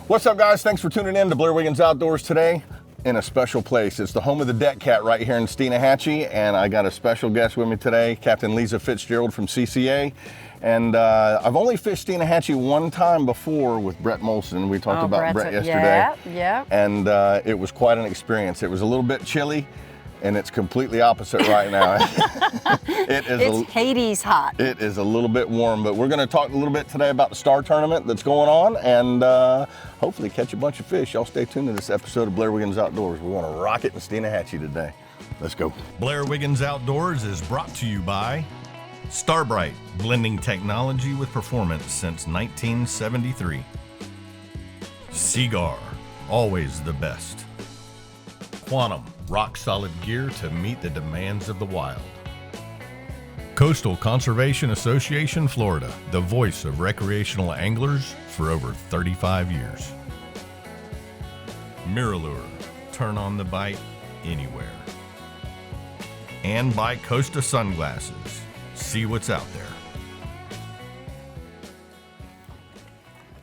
What's up, guys? Thanks for tuning in to Blair Wiggins Outdoors today in a special place. It's the home of the deck cat right here in Steinhatchee, and I got a special guest with me today, Captain Leiza Fitzgerald from CCA. And I've only fished Steinhatchee one time before with Brett Molson. We talked about Brett yesterday. Yeah. And it was quite an experience. It was a little bit chilly, and it's completely opposite right now. It's Hades hot. It is a little bit warm, but we're going to talk a little bit today about the Star Tournament that's going on, and hopefully catch a bunch of fish. Y'all stay tuned to this episode of Blair Wiggins Outdoors. We want to rock it in Steinhatchee today. Let's go. Blair Wiggins Outdoors is brought to you by Starbright, blending technology with performance since 1973. Seagar, always the best. Quantum, rock-solid gear to meet the demands of the wild. Coastal Conservation Association, Florida, the voice of recreational anglers for over 35 years. Mirrolure, turn on the bite anywhere. And by Costa Sunglasses, see what's out there.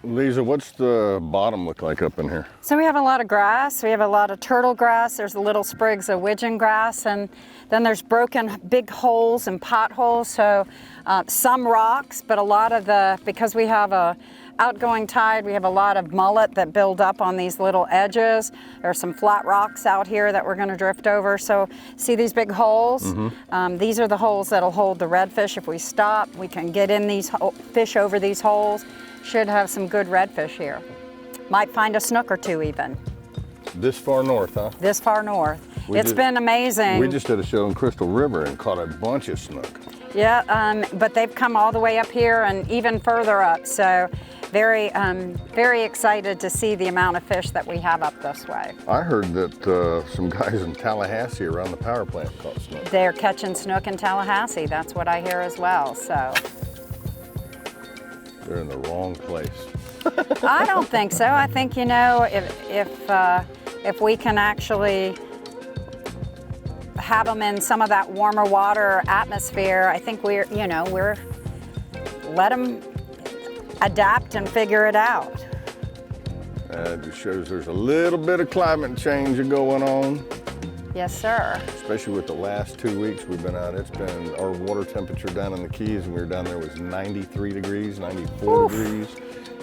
Leiza, what's the bottom look like up in here? So we have a lot of grass. We have a lot of turtle grass. There's little sprigs of widgeon grass, and then there's broken big holes and potholes. So some rocks, but a lot of because we have a outgoing tide, we have a lot of mullet that build up on these little edges. There are some flat rocks out here that we're going to drift over. So see these big holes? Mm-hmm. These are the holes that'll hold the redfish. If we stop, we can get in these fish over these holes. Should have some good redfish here. Might find a snook or two even. This far north, huh? This far north. It's been amazing. We just did a show in Crystal River and caught a bunch of snook. Yeah, but they've come all the way up here and even further up. So very excited to see the amount of fish that we have up this way. I heard that some guys in Tallahassee around the power plant caught snook. They're catching snook in Tallahassee. That's what I hear as well. So. They're in the wrong place. I don't think so. I think, if we can actually have them in some of that warmer water atmosphere, I think we're let them adapt and figure it out. It just shows there's a little bit of climate change going on. Yes, sir. Especially with the last 2 weeks we've been out. It's been, our water temperature down in the Keys when we were down there was 93 degrees, 94 Oof. Degrees.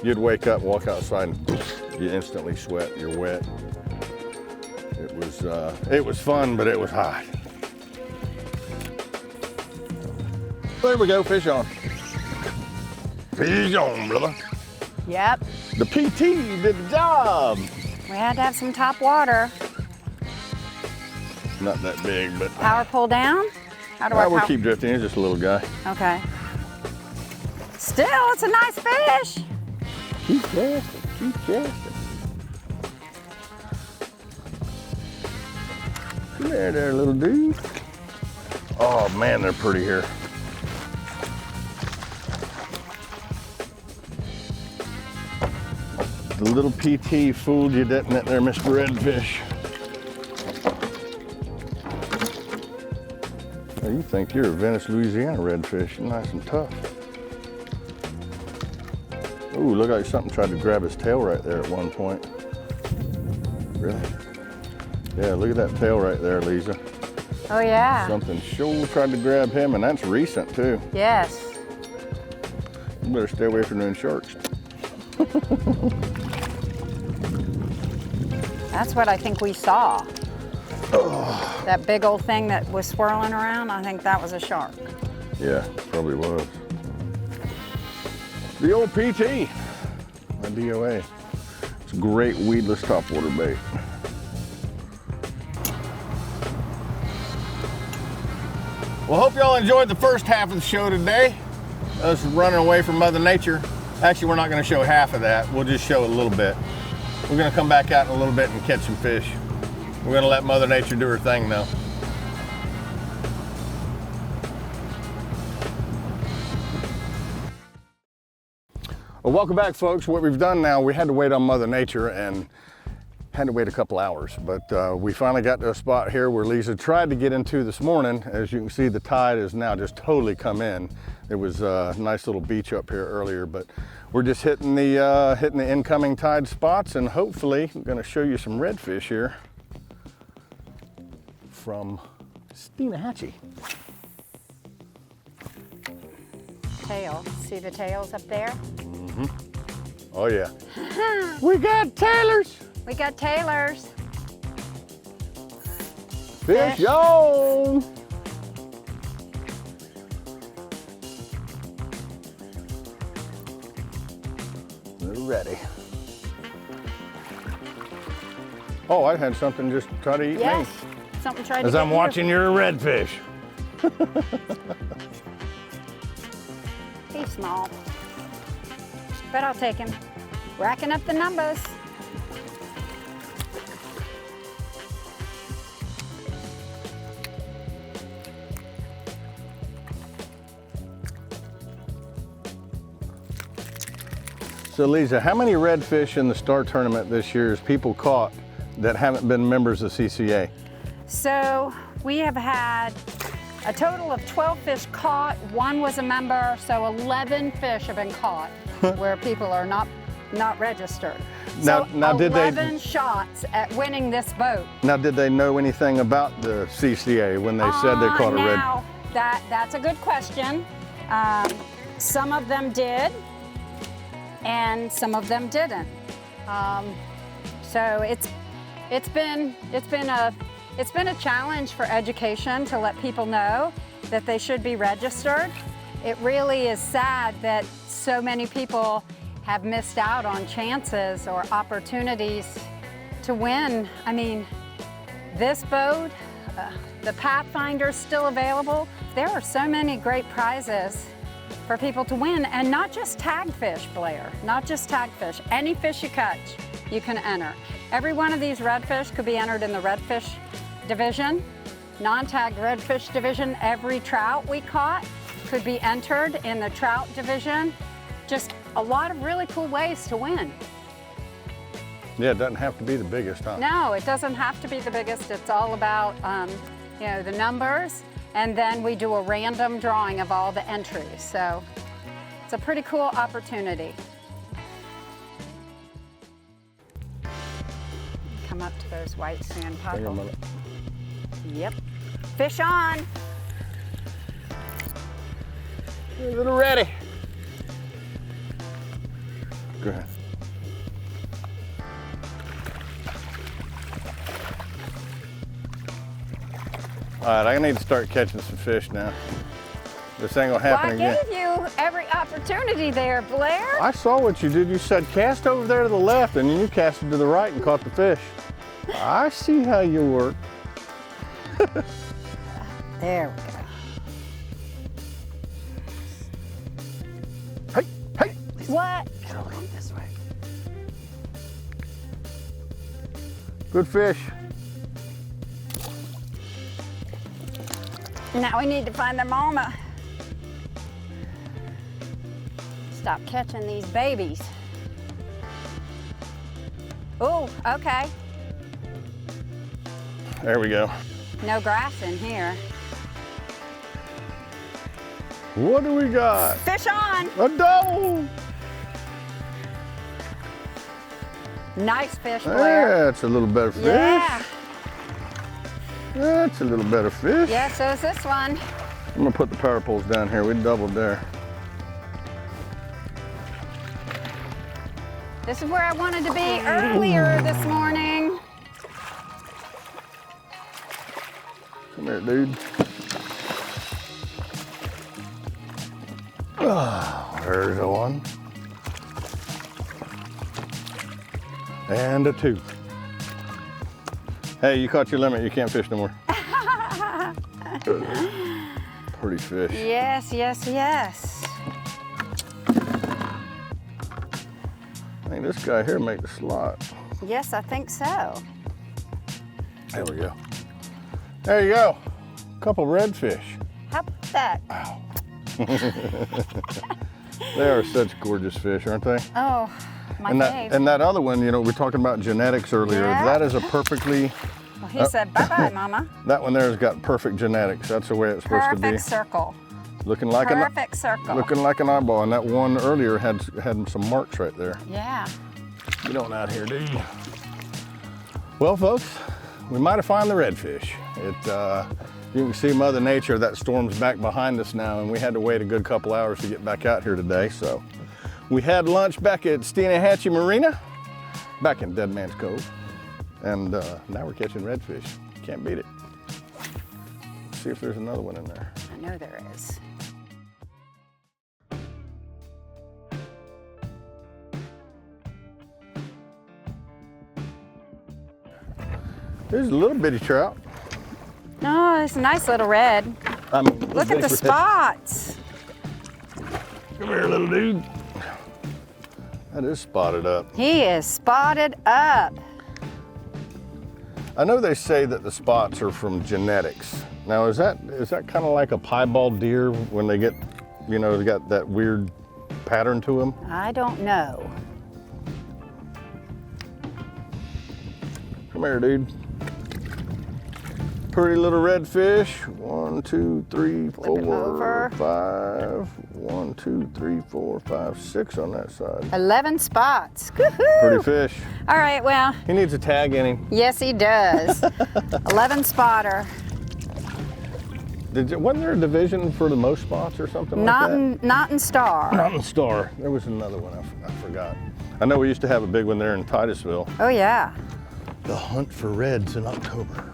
You'd wake up, walk outside, and you instantly sweat, you're wet. It was fun, but it was hot. There we go, fish on. Fish on, brother. Yep. The PT did the job. We had to have some top water. Not that big, but... Power pull down? How do I we'll keep drifting. He's just a little guy. Okay. Still, it's a nice fish. Keep casting, keep casting. Come there, little dude. Oh man, they're pretty here. The little PT fooled you, didn't it there, Mr. Redfish? You think you're a Venice, Louisiana redfish. You're nice and tough. Ooh, look like something tried to grab his tail right there at one point. Really? Yeah, look at that tail right there, Leiza. Oh, yeah. Something sure tried to grab him, and that's recent, too. Yes. You better stay away from them sharks. That's what I think we saw. Oh. That big old thing that was swirling around, I think that was a shark. Yeah, probably was. The old PT, my DOA. It's a great weedless topwater bait. Well, hope y'all enjoyed the first half of the show today. Us running away from Mother Nature. Actually, we're not going to show half of that. We'll just show a little bit. We're going to come back out in a little bit and catch some fish. We're going to let Mother Nature do her thing now. Well, welcome back, folks. What we've done now, we had to wait on Mother Nature, and Had to wait a couple hours, but we finally got to a spot here where Leiza tried to get into this morning. As you can see, the tide has now just totally come in. There was a nice little beach up here earlier, but we're just hitting the incoming tide spots, and hopefully I'm going to show you some redfish here from Steinhatchee. Tail. See the tails up there? Mm-hmm. Oh yeah. We got tailors. We got tailors. Fish on. They're ready. Oh, I had something just try to eat yes. me. Something tried to As get I'm you. watching your redfish. He's small, but I'll take him. Racking up the numbers. So Leiza, how many redfish in the Star Tournament this year has people caught that haven't been members of CCA? So we have had a total of 12 fish caught. One was a member, so 11 fish have been caught where people are not registered. Now, so now did 11 shots at winning this boat. Now, did they know anything about the CCA when they said they caught a red? Now, that's a good question. Some of them did, and some of them didn't. So it's been a challenge for education to let people know that they should be registered. It really is sad that so many people have missed out on chances or opportunities to win. I mean, this boat, the Pathfinder is still available. There are so many great prizes for people to win, and not just tagged fish, Blair, not just tagged fish. Any fish you catch, you can enter. Every one of these redfish could be entered in the redfish division, non-tagged redfish division. Every trout we caught could be entered in the trout division. Just a lot of really cool ways to win. Yeah, it doesn't have to be the biggest, huh? No, it doesn't have to be the biggest. It's all about the numbers, and then we do a random drawing of all the entries. So it's a pretty cool opportunity. Come up to those white sand Hang on a puddles. minute. Yep. Fish on. A little ready. Go ahead. All right, I need to start catching some fish now. This ain't gonna happen Well, I again. gave you every opportunity there, Blair. I saw what you did. You said cast over there to the left, and then you casted to the right and caught the fish. I see how you work. There we go. Hey, hey. What? Come this way. Good fish. Now we need to find their mama. Stop catching these babies. Oh, okay. There we go. No grass in here. What do we got? Fish on. A double. Nice fish, Blair. That's a little better fish. Yeah. That's a little better fish. Yeah, so is this one. I'm gonna put the power poles down here. We doubled there. This is where I wanted to be earlier this morning. Come here, dude. Oh, there's a one. And a two. Hey, you caught your limit. You can't fish no more. Pretty fish. Yes, yes, yes. I think this guy here make the slot. Yes, I think so. There we go. There you go. Couple redfish. How about that? Wow. They are such gorgeous fish, aren't they? Oh, my fave. And that other one, you know, we were talking about genetics earlier. Yeah. That is a perfectly... Well, he said, bye-bye, Mama. That one there has got perfect genetics. That's the way it's supposed to be. Perfect circle. Looking like Perfect circle. Looking like an eyeball. And that one earlier had some marks right there. Yeah. You don't out here, do you? Well, folks, we might have found the redfish. You can see Mother Nature, that storm's back behind us now, and we had to wait a good couple hours to get back out here today. So we had lunch back at Steinhatchee Marina, back in Dead Man's Cove. And now we're catching redfish. Can't beat it. Let's see if there's another one in there. I know there is. There's a little bitty trout. No, it's a nice little red. Look at the spots. Come here, little dude. That is spotted up. He is spotted up. I know they say that the spots are from genetics. Now, is that kind of like a piebald deer when they get, you know, they got that weird pattern to them? I don't know. Come here, dude. Pretty little redfish. 1, 2, 3, 4, 5. 1, 2, 3, 4, 5, 6 on that side. 11 spots. Woohoo! Pretty fish. All right, well. He needs a tag in him. Yes, he does. 11 spotter. Wasn't there a division for the most spots or something like that? Not in Star. Not in Star. There was another one I forgot. I know we used to have a big one there in Titusville. Oh, yeah. The hunt for reds in October.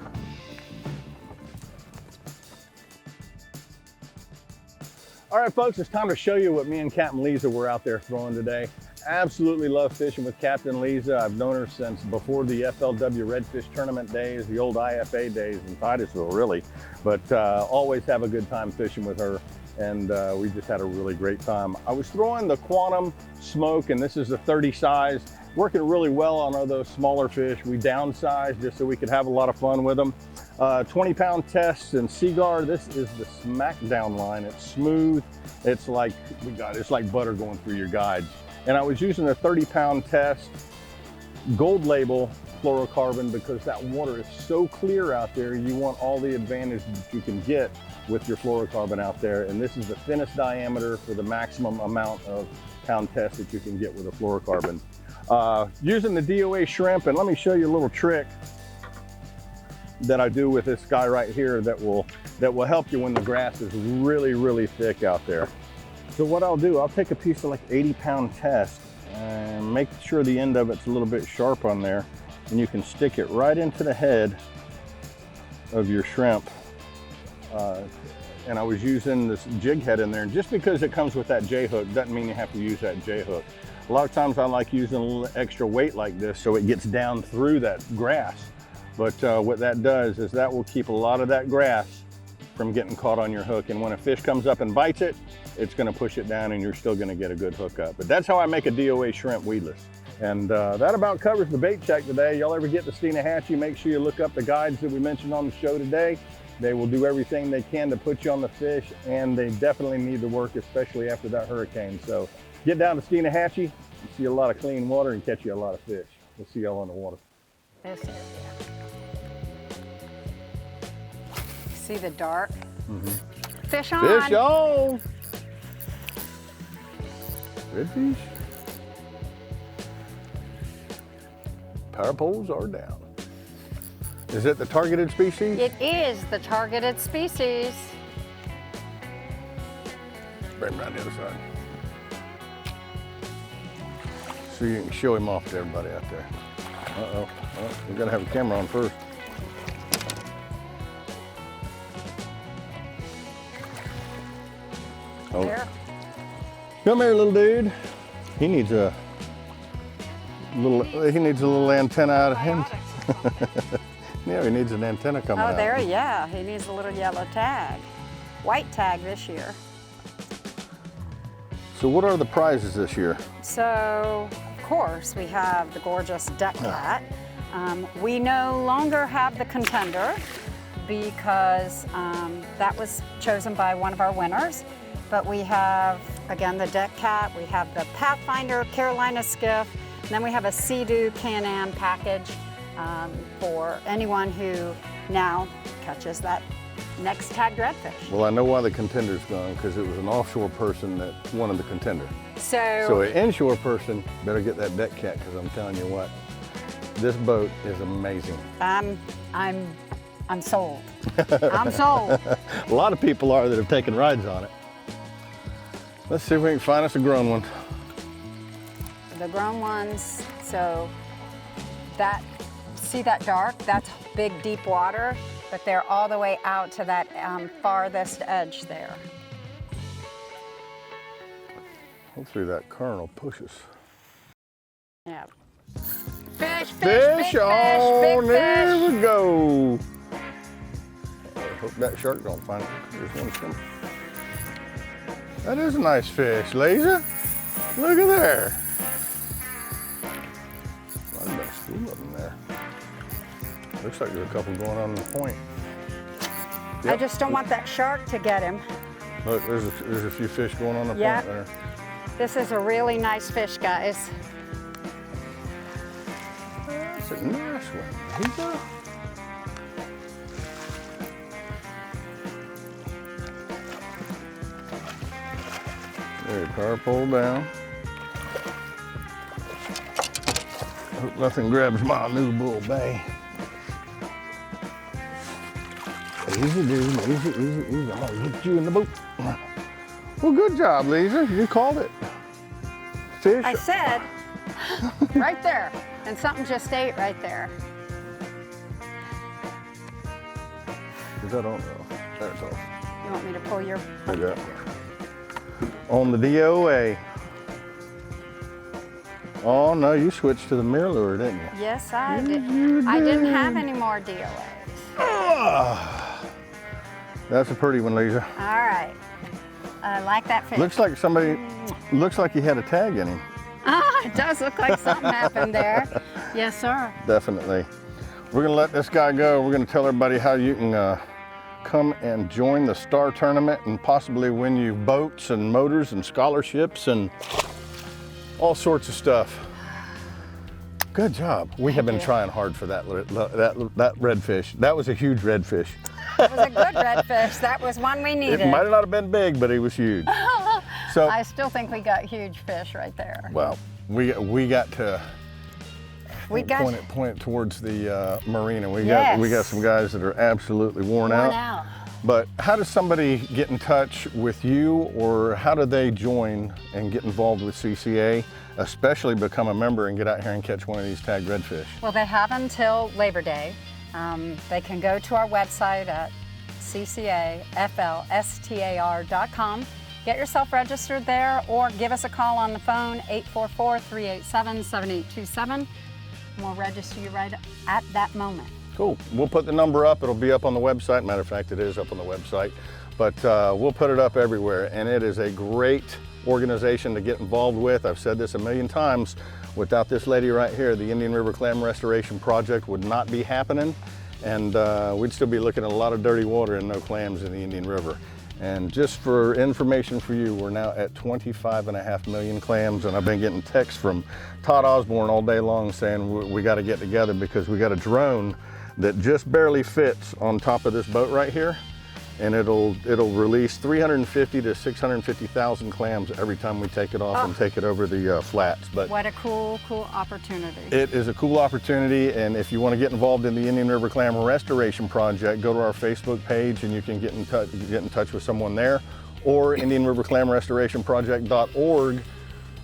All right, folks, it's time to show you what me and Captain Leiza were out there throwing today. Absolutely love fishing with Captain Leiza. I've known her since before the FLW Redfish Tournament days, the old IFA days in Titusville, really. But always have a good time fishing with her, and we just had a really great time. I was throwing the Quantum Smoke, and this is the 30 size, working really well on all those smaller fish. We downsized just so we could have a lot of fun with them. 20-pound tests and Seaguar. This is the Smackdown line. It's smooth. It's like butter going through your guides. And I was using a 30-pound test gold label fluorocarbon because that water is so clear out there. You want all the advantage that you can get with your fluorocarbon out there. And this is the thinnest diameter for the maximum amount of pound test that you can get with a fluorocarbon. Using the DOA shrimp, and let me show you a little trick that I do with this guy right here that will help you when the grass is really, really thick out there. So what I'll do, I'll take a piece of like 80-pound test and make sure the end of it's a little bit sharp on there, and you can stick it right into the head of your shrimp. And I was using this jig head in there, and just because it comes with that J hook doesn't mean you have to use that J hook. A lot of times I like using a little extra weight like this so it gets down through that grass. But what that does is that will keep a lot of that grass from getting caught on your hook. And when a fish comes up and bites it, it's gonna push it down and you're still gonna get a good hookup. But that's how I make a DOA shrimp weedless. And that about covers the bait check today. Y'all ever get to Steinhatchee, make sure you look up the guides that we mentioned on the show today. They will do everything they can to put you on the fish, and they definitely need the work, especially after that hurricane. So get down to Steinhatchee, you see a lot of clean water and catch you a lot of fish. We'll see y'all on the water. This is, see the dark? Mm-hmm. Fish on. Fish on. Redfish. Power poles are down. Is it the targeted species? It is the targeted species. Bring him around the other side. So you can show him off to everybody out there. Uh-oh. Well, we gotta have a camera on first. Oh. There. Come here, little dude. He needs a little antenna out of him. Yeah, he needs an antenna coming out. Oh, there, yeah. He needs a little yellow tag. White tag this year. So what are the prizes this year? So, of course, we have the gorgeous duck cat. We no longer have the contender because that was chosen by one of our winners. But we have again, the Deck Cat. We have the Pathfinder Carolina skiff. And then we have a Sea-Doo Can-Am package for anyone who now catches that next tagged redfish. Well, I know why the Contender's gone, because it was an offshore person that wanted the Contender. So So an inshore person better get that Deck Cat, because I'm telling you what, this boat is amazing. I'm sold. I'm sold. A lot of people are that have taken rides on it. Let's see if we can find us a grown one. The grown ones, so that, see that dark? That's big, deep water, but they're all the way out to that farthest edge there. Hopefully that current will push us. Yeah. Fish, fish, Fish, big oh, fish, big there fish. we go. I hope that shark don't find it. There's one swimming. That is a nice fish, Leiza. Look at there. Might have been a school of them there. Looks like there's a couple going on in the point. I just don't want that shark to get him. Look, there's a few fish going on the Yep. point there. This is a really nice fish, guys. That's a nice one. Leiza. There, power pole down. Hope nothing grabs my new bull bay. Easy, dude. Easy, easy, easy. I'm gonna get you in the boat. Well, good job, Leiza. You called it. Fish. I said, right there. And something just ate right there. Is that on? Oh, there it's off. You want me to pull your... Look at that. On the DOA. Oh no, you switched to the mirror lure, didn't you? Yes, I did. you I didn't did. have any more DOAs. Ah, that's a pretty one, Leiza. All right. I like that fish. Looks like somebody, looks like he had a tag in him. Ah, it does look like something happened there. Yes, sir. Definitely. We're gonna let this guy go. We're gonna tell everybody how you can come and join the Star Tournament and possibly win you boats and motors and scholarships and all sorts of stuff. Good job. We have been trying hard for that redfish. That was a huge redfish. It was a good redfish. That was one we needed. It might not have been big, but he was huge. So I still think we got huge fish right there. well, we got to We got point it towards the marina. We Yes. got some guys that are absolutely worn out. But how does somebody get in touch with you, or how do they join and get involved with CCA, especially become a member and get out here and catch one of these tagged redfish? Well, they have until Labor Day. They can go to our website at ccaflstar.com. Get yourself registered there, or give us a call on the phone, 844-387-7827, and we'll register you right at that moment. Cool. We'll put the number up. It'll be up on the website. Matter of fact, it is up on the website. But we'll put it up everywhere. And it is a great organization to get involved with. I've said this a million times. Without this lady right here, the Indian River Clam Restoration Project would not be happening. And we'd still be looking at a lot of dirty water and no clams in the Indian River. And just for information for you, we're now at 25.5 million clams, and I've been getting texts from Todd Osborne all day long saying we got to get together because we got a drone that just barely fits on top of this boat right here, and it'll release 350 to 650,000 clams every time we take it off and take it over the flats. But what a cool opportunity. it is a cool opportunity, and if you want to get involved in the Indian River Clam Restoration Project, go to our Facebook page and you can get in touch with someone there, or IndianRiverClamRestorationProject.org.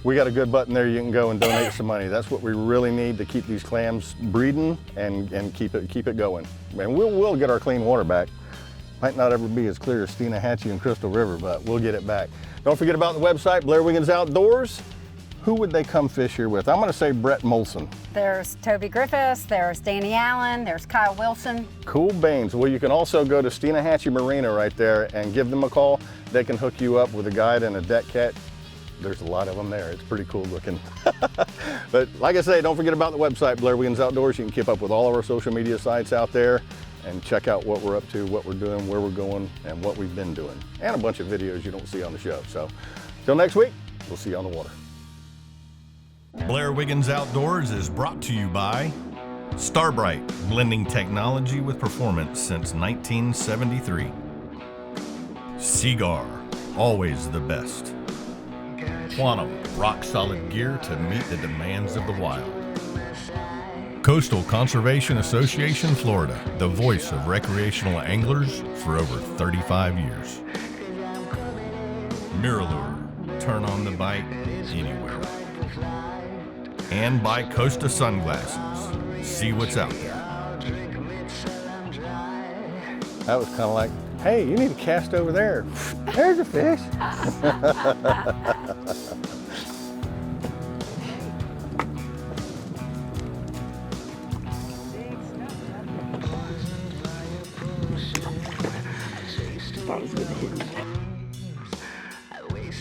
We got a good button there. You can go and donate some money. That's what we really need to keep these clams breeding and keep it going. And we'll get our clean water back. Might not ever be as clear as Steinhatchee and Crystal River, but we'll get it back. Don't forget about the website, Blair Wiggins Outdoors. Who would they come fish here with? I'm gonna say Brett Molson. There's Toby Griffiths, there's Danny Allen, there's Kyle Wilson. Cool beans. Well, you can also go to Steinhatchee Marina right there and give them a call. They can hook you up with a guide and a deck cat. There's a lot of them there. It's pretty cool looking. But like I say, don't forget about the website, Blair Wiggins Outdoors. You can keep up with all of our social media sites out there and check out what we're up to, what we're doing, where we're going, and what we've been doing. And a bunch of videos you don't see on the show. So Till next week, we'll see you on the water. Blair Wiggins Outdoors is brought to you by Starbright, blending technology with performance since 1973. Seagar, always the best. Quantum, rock-solid gear to meet the demands of the wild. Coastal Conservation Association, Florida, the voice of recreational anglers for over 35 years. Mirrolure, turn on the bite anywhere. And by Costa Sunglasses, see what's out there. That was kind of like, hey, you need to cast over there. There's a fish. Thought it was gonna hit me.